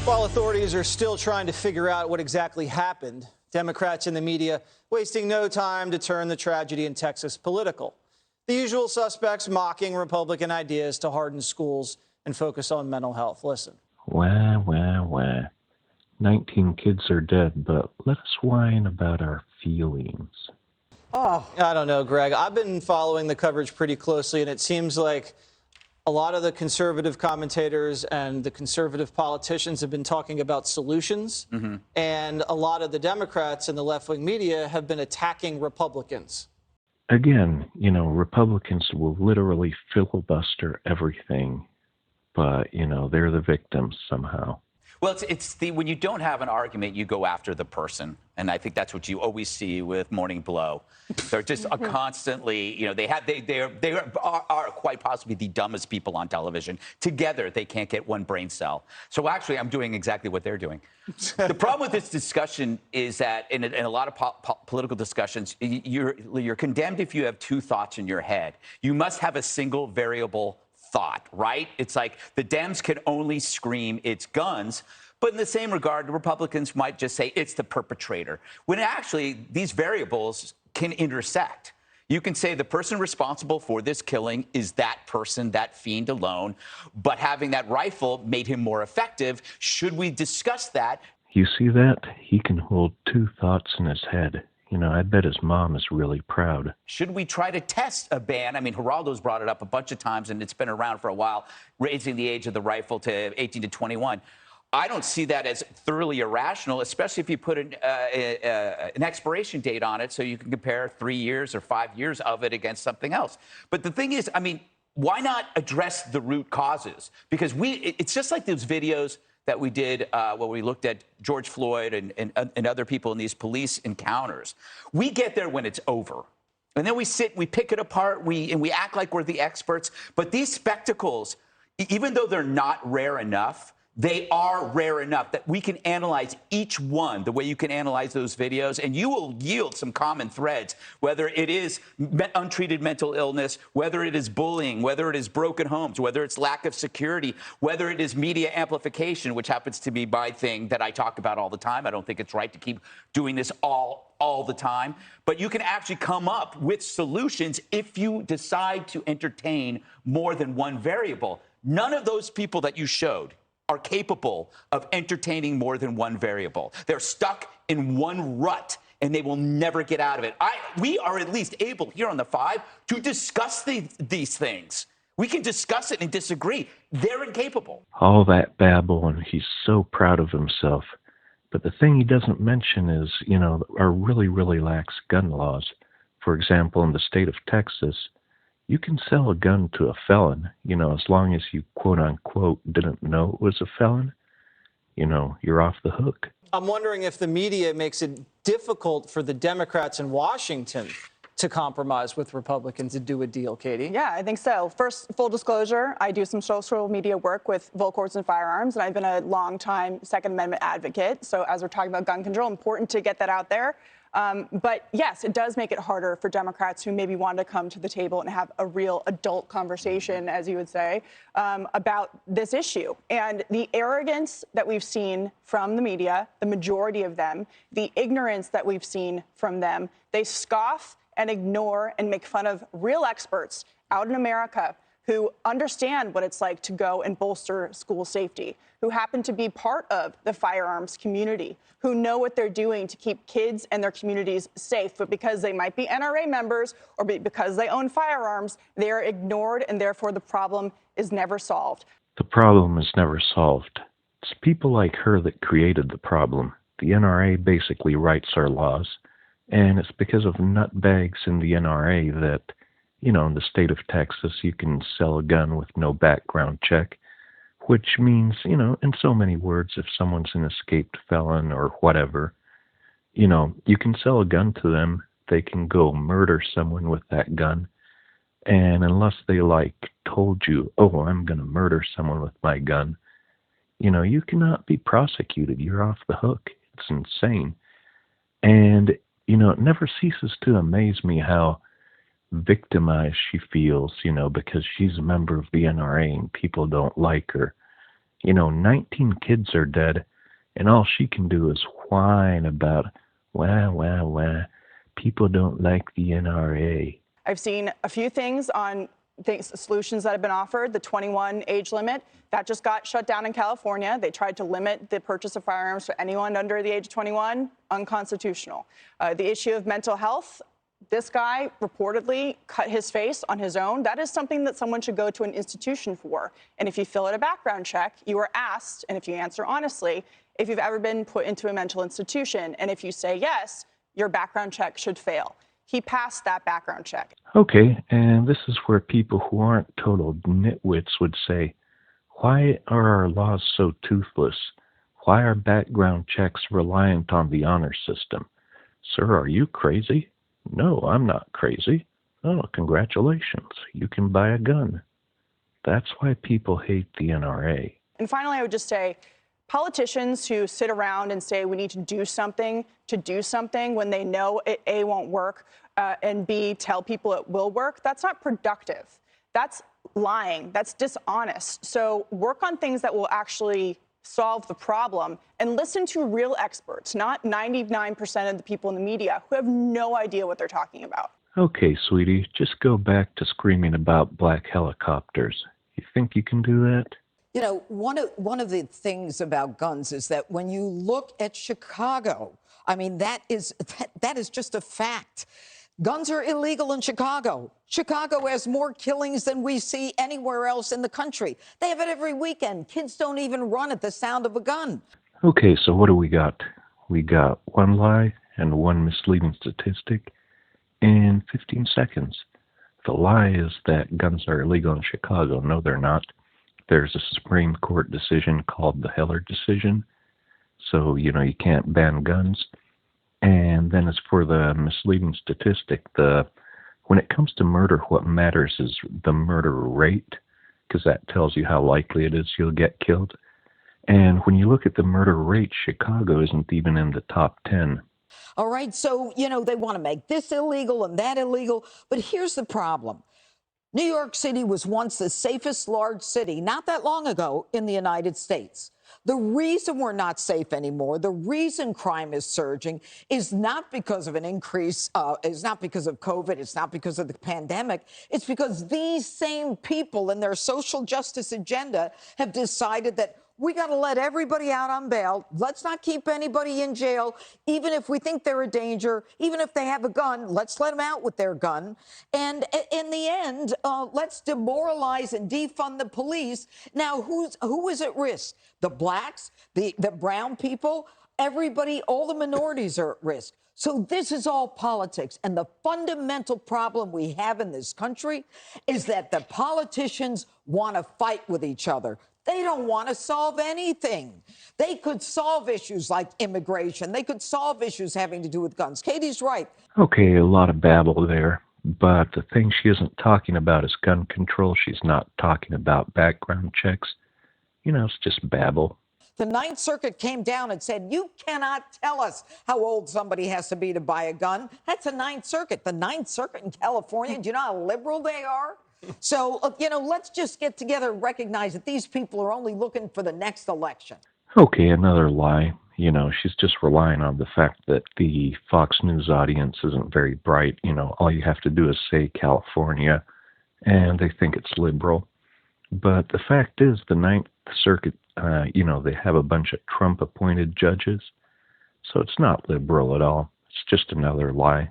While authorities are still trying to figure out what exactly happened, Democrats and the media wasting no time to turn the tragedy in Texas political. The usual suspects mocking Republican ideas to harden schools and focus on mental health. Listen. Wah. 19 kids are dead, but let us whine about our feelings. Oh, I don't know, Greg. I've been following the coverage pretty closely, and it seems like a lot of the conservative commentators and the conservative politicians have been talking about solutions, and a lot of the Democrats and the left-wing media have been attacking Republicans. Again, Republicans will literally filibuster everything, but, they're the victims somehow. Well, when you don't have an argument, you go after the person. And I think that's what you always see with Morning Blow. They're just constantly, they are quite possibly the dumbest people on television. Together, they can't get one brain cell. So actually, I'm doing exactly what they're doing. The problem with this discussion is that in a lot of political discussions, you're condemned if you have two thoughts in your head. You must have a single variable thought, right? It's like the Dems can only scream it's guns, but in the same regard, the Republicans might just say it's the perpetrator, when actually these variables can intersect. You can say the person responsible for this killing is that person, that fiend alone, but having that rifle made him more effective. Should we discuss that? You see that? He can hold two thoughts in his head. I bet his mom is really proud. Should we try to test a ban? I mean, Geraldo's brought it up a bunch of times, and it's been around for a while, raising the age of the rifle to 18 to 21. I don't see that as thoroughly irrational, especially if you put an expiration date on it so you can compare 3 years or 5 years of it against something else. But the thing is, why not address the root causes? Because it's just like those videos that we did when we looked at George Floyd and other people in these police encounters. We get there when it's over. And then we pick it apart, we act like we're the experts. But these spectacles, even though they're not rare enough, they are rare enough that we can analyze each one the way you can analyze those videos, and you will yield some common threads, whether it is untreated mental illness, whether it is bullying, whether it is broken homes, whether it's lack of security, whether it is media amplification, which happens to be my thing that I talk about all the time. I don't think it's right to keep doing this all the time. But you can actually come up with solutions if you decide to entertain more than one variable. None of those people that you showed are capable of entertaining more than one variable. They're stuck in one rut, and they will never get out of it. We are at least able here on The Five to discuss these things. We can discuss it and disagree. They're incapable. All that babble, and he's so proud of himself. But the thing he doesn't mention is, our really, really lax gun laws. For example, in the state of Texas, you can sell a gun to a felon, as long as you, quote unquote, didn't know it was a felon. You're off the hook. I'm wondering if the media makes it difficult for the Democrats in Washington to compromise with Republicans to do a deal, Katie. Yeah, I think so. First, full disclosure, I do some social media work with Volcourts and Firearms, and I've been a long-time Second Amendment advocate. So as we're talking about gun control, important to get that out there. But yes, it does make it harder for Democrats who maybe want to come to the table and have a real adult conversation, as you would say, about this issue. And the arrogance that we've seen from the media, the majority of them, the ignorance that we've seen from them, they scoff and ignore and make fun of real experts out in America who understand what it's like to go and bolster school safety, who happen to be part of the firearms community, who know what they're doing to keep kids and their communities safe. But because they might be NRA members or because they own firearms, they are ignored, and therefore the problem is never solved. The problem is never solved. It's people like her that created the problem. The NRA basically writes our laws, and it's because of nutbags in the NRA that, in the state of Texas, you can sell a gun with no background check, which means, in so many words, if someone's an escaped felon or whatever, you can sell a gun to them. They can go murder someone with that gun. And unless they, told you, oh, I'm going to murder someone with my gun, you cannot be prosecuted. You're off the hook. It's insane. And, it never ceases to amaze me how victimized she feels, because she's a member of the NRA and people don't like her. 19 kids are dead, and all she can do is whine about, wah, people don't like the NRA. I've seen a few things on solutions that have been offered. The 21 age limit, that just got shut down in California. They tried to limit the purchase of firearms for anyone under the age of 21, unconstitutional. The issue of mental health, this guy reportedly cut his face on his own. That is something that someone should go to an institution for. And if you fill out a background check, you are asked, and if you answer honestly, if you've ever been put into a mental institution. And if you say yes, your background check should fail. He passed that background check. Okay, and this is where people who aren't total nitwits would say, why are our laws so toothless? Why are background checks reliant on the honor system? Sir, are you crazy? No, I'm not crazy. Oh, congratulations. You can buy a gun. That's why people hate the NRA. And finally, I would just say, politicians who sit around and say we need to do something when they know it, A, won't work, and B, tell people it will work, that's not productive. That's lying. That's dishonest. So work on things that will actually solve the problem and listen to real experts, not 99% of the people in the media who have no idea what they're talking about. Okay, sweetie, just go back to screaming about black helicopters. You think you can do that? You know, one of the things about guns is that when you look at Chicago, I mean, that is just a fact. Guns are illegal in Chicago. Chicago has more killings than we see anywhere else in the country. They have it every weekend. Kids don't even run at the sound of a gun. Okay, so what do we got? We got one lie and one misleading statistic in 15 seconds. The lie is that guns are illegal in Chicago. No, they're not. There's a Supreme Court decision called the Heller decision. So, you can't ban guns. And then as for the misleading statistic, when it comes to murder, what matters is the murder rate, because that tells you how likely it is you'll get killed. And when you look at the murder rate, Chicago isn't even in the top 10. All right, so, they want to make this illegal and that illegal. But here's the problem. New York City was once the safest large city, not that long ago, in the United States. The reason we're not safe anymore, the reason crime is surging, is not because of an increase, is not because of COVID, it's not because of the pandemic. It's because these same people and their social justice agenda have decided that we got to let everybody out on bail. Let's not keep anybody in jail, even if we think they're a danger, even if they have a gun. Let's let them out with their gun. And in the end, let's demoralize and defund the police. Now, who is at risk? The blacks, the brown people, everybody, all the minorities are at risk. So this is all politics. And the fundamental problem we have in this country is that the politicians want to fight with each other. They don't want to solve anything. They could solve issues like immigration. They could solve issues having to do with guns. Katie's right. Okay, a lot of babble there. But the thing she isn't talking about is gun control. She's not talking about background checks. It's just babble. The Ninth Circuit came down and said, you cannot tell us how old somebody has to be to buy a gun. That's the Ninth Circuit. The Ninth Circuit in California, do you know how liberal they are? So, let's just get together and recognize that these people are only looking for the next election. Okay, another lie. She's just relying on the fact that the Fox News audience isn't very bright. All you have to do is say California, and they think it's liberal. But the fact is, the Ninth Circuit, they have a bunch of Trump-appointed judges. So it's not liberal at all. It's just another lie.